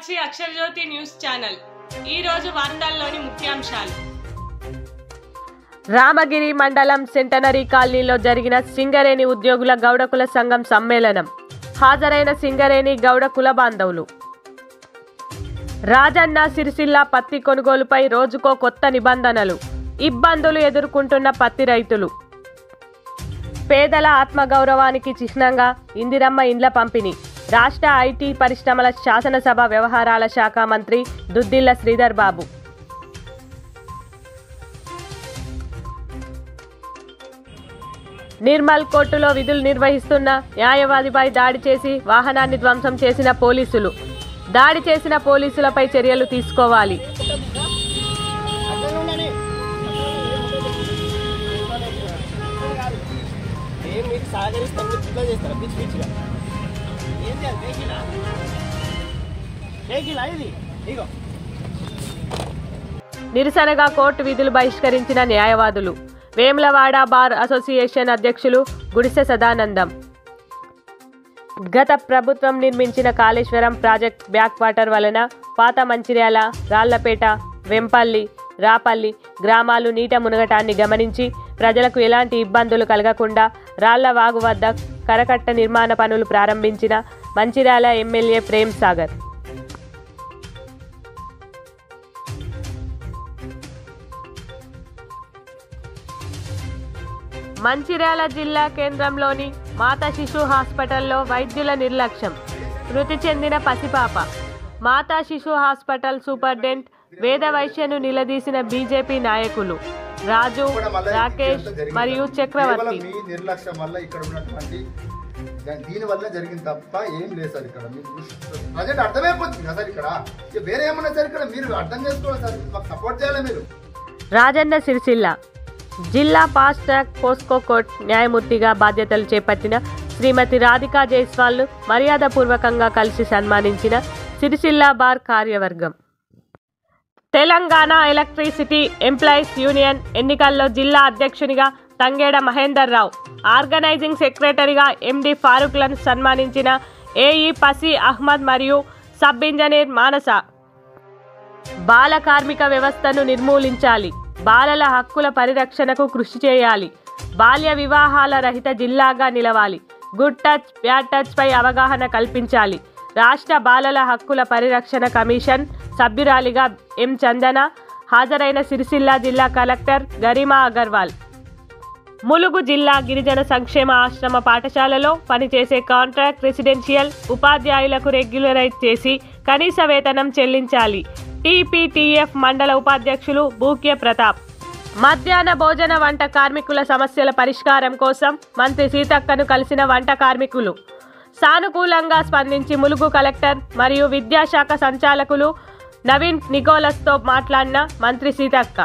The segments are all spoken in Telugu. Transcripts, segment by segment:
సాక్షి అక్షరజ్యోతి న్యూస్ ఛానల్ ఈ రోజు వార్తల్లోని ముఖ్యాంశాలు. రామగిరి మండలం సెంటనరీ కాలనీలో జరిగిన సింగరేణి ఉద్యోగుల గౌడ సంఘం సమ్మేళనం. హాజరైన సింగరేణి గౌడ కుల బాంధవులు. రాజన్న సిరిసిల్ల పత్తి కొనుగోలుపై రోజుకో కొత్త నిబంధనలు. ఇబ్బందులు ఎదుర్కొంటున్న పత్తి రైతులు. పేదల ఆత్మగౌరవానికి చిహ్నంగా ఇందిరమ్మ ఇండ్ల పంపిణీ. రాష్ట్ర ఐటీ పరిశ్రమల శాసనసభ వ్యవహారాల శాఖ మంత్రి దుద్దిళ్ల శ్రీధర్ బాబు. నిర్మల్ కోర్టులో విధులు నిర్వహిస్తున్న న్యాయవాదిపై దాడి చేసి వాహనాన్ని ధ్వంసం చేసిన పోలీసులు. దాడి చేసిన పోలీసులపై చర్యలు తీసుకోవాలి. నిరసనగా కోర్టు విధులు బహిష్కరించిన న్యాయవాదులు. వేములవాడ బార్ అసోసియేషన్ అధ్యక్షులు గుడిసె సదానందం. గత ప్రభుత్వం నిర్మించిన కాళేశ్వరం ప్రాజెక్ట్ బ్యాక్ వాటర్ వలన పాత మంచిర్యాల, రాళ్లపేట, వెంపల్లి, రాపల్లి గ్రామాలు నీట మునగటాన్ని గమనించి ప్రజలకు ఎలాంటి ఇబ్బందులు కలగకుండా రాళ్లవాగు వద్ద కరకట్ట నిర్మాణ పనులు ప్రారంభించిన మంచిర్యాల ఎమ్మెల్యే ప్రేమ్ సాగర్. మంచిర్యాల జిల్లా కేంద్రంలోని మాతా శిశు హాస్పిటల్లో వైద్యుల నిర్లక్ష్యం. మృతి చెందిన పసిపాప. మాతా శిశు హాస్పిటల్ సూపరింటెండెంట్ వేదవైశ్యను నిలదీసిన బీజేపీ నాయకులు రాజు, రాకేష్ మరియు చక్రవర్తి. నిర్లక్ష్యం వల్ల ఇక్కడ ఉన్నటువంటి దీని వల్ల జరిగింది తప్ప ఏం లేదు సార్. ఇక్కడ ప్రజెంట్ అర్థమైపోతుంది కదా సార్. ఇక్కడ వేరే ఏమన్నా సార్, ఇక్కడ మీరు అర్థం చేసుకోవాలి సార్, మాకు సపోర్ట్ చేయాలి మీరు. రాజన్న సిరిసిల్ల జిల్లా ఫాస్ట్ ట్రాక్ పోస్కో కోర్టు న్యాయమూర్తిగా బాధ్యతలు చేపట్టిన శ్రీమతి రాధికా జైస్వాల్ను మర్యాదపూర్వకంగా కలిసి సన్మానించిన సిరిసిల్ల బార్ కార్యవర్గం. తెలంగాణ ఎలక్ట్రిసిటీ ఎంప్లాయీస్ యూనియన్ ఎన్నికల్లో జిల్లా అధ్యక్షునిగా తంగేడ మహేందర్ రావు, ఆర్గనైజింగ్ సెక్రటరీగా ఎండి ఫారూక్లను సన్మానించిన ఏఈ పసి అహ్మద్ మరియు సబ్ ఇంజనీర్ మానస. బాల కార్మిక వ్యవస్థను నిర్మూలించాలి. బాలల హక్కుల పరిరక్షణకు కృషి చేయాలి. బాల్య వివాహాల రహిత జిల్లాగా నిలవాలి. గుడ్ టచ్, బ్యాడ్ టచ్ పై అవగాహన కల్పించాలి. రాష్ట్ర బాలల హక్కుల పరిరక్షణ కమిషన్ సభ్యురాలిగా ఎం చందన. హాజరైన సిరిసిల్ల జిల్లా కలెక్టర్ గరిమా అగర్వాల్. ములుగు జిల్లా గిరిజన సంక్షేమ ఆశ్రమ పాఠశాలలో పనిచేసే కాంట్రాక్ట్ రెసిడెన్షియల్ ఉపాధ్యాయులకు రెగ్యులరైజ్ చేసి కనీస వేతనం చెల్లించాలి. టీపీటీఎఫ్ మండల ఉపాధ్యక్షులు బూక్య ప్రతాప్. మధ్యాహ్న భోజన వంట కార్మికుల సమస్యల పరిష్కారం కోసం మంత్రి సీతక్కను కలిసిన వంట కార్మికులు. సానుకూలంగా స్పందించి ములుగు కలెక్టర్ మరియు విద్యాశాఖ సంచాలకులు నవీన్ నికోలస్తో మాట్లాడిన మంత్రి సీతక్క.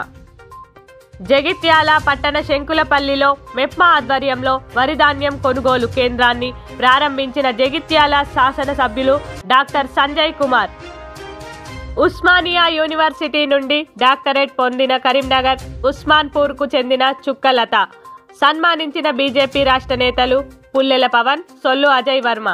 జగిత్యాల పట్టణ శంకులపల్లిలో మెప్మా ఆధ్వర్యంలో వరి ధాన్యం కొనుగోలు కేంద్రాన్ని ప్రారంభించిన జగిత్యాల శాసనసభ్యులు డాక్టర్ సంజయ్ కుమార్. ఉస్మానియా యూనివర్సిటీ నుండి డాక్టరేట్ పొందిన కరీంనగర్, ఉస్మాన్పూర్కు చెందిన చుక్కలత. సన్మానించిన బీజేపీ రాష్ట్ర నేతలు పుల్లెల పవన్, సొల్లు అజయ్ వర్మ.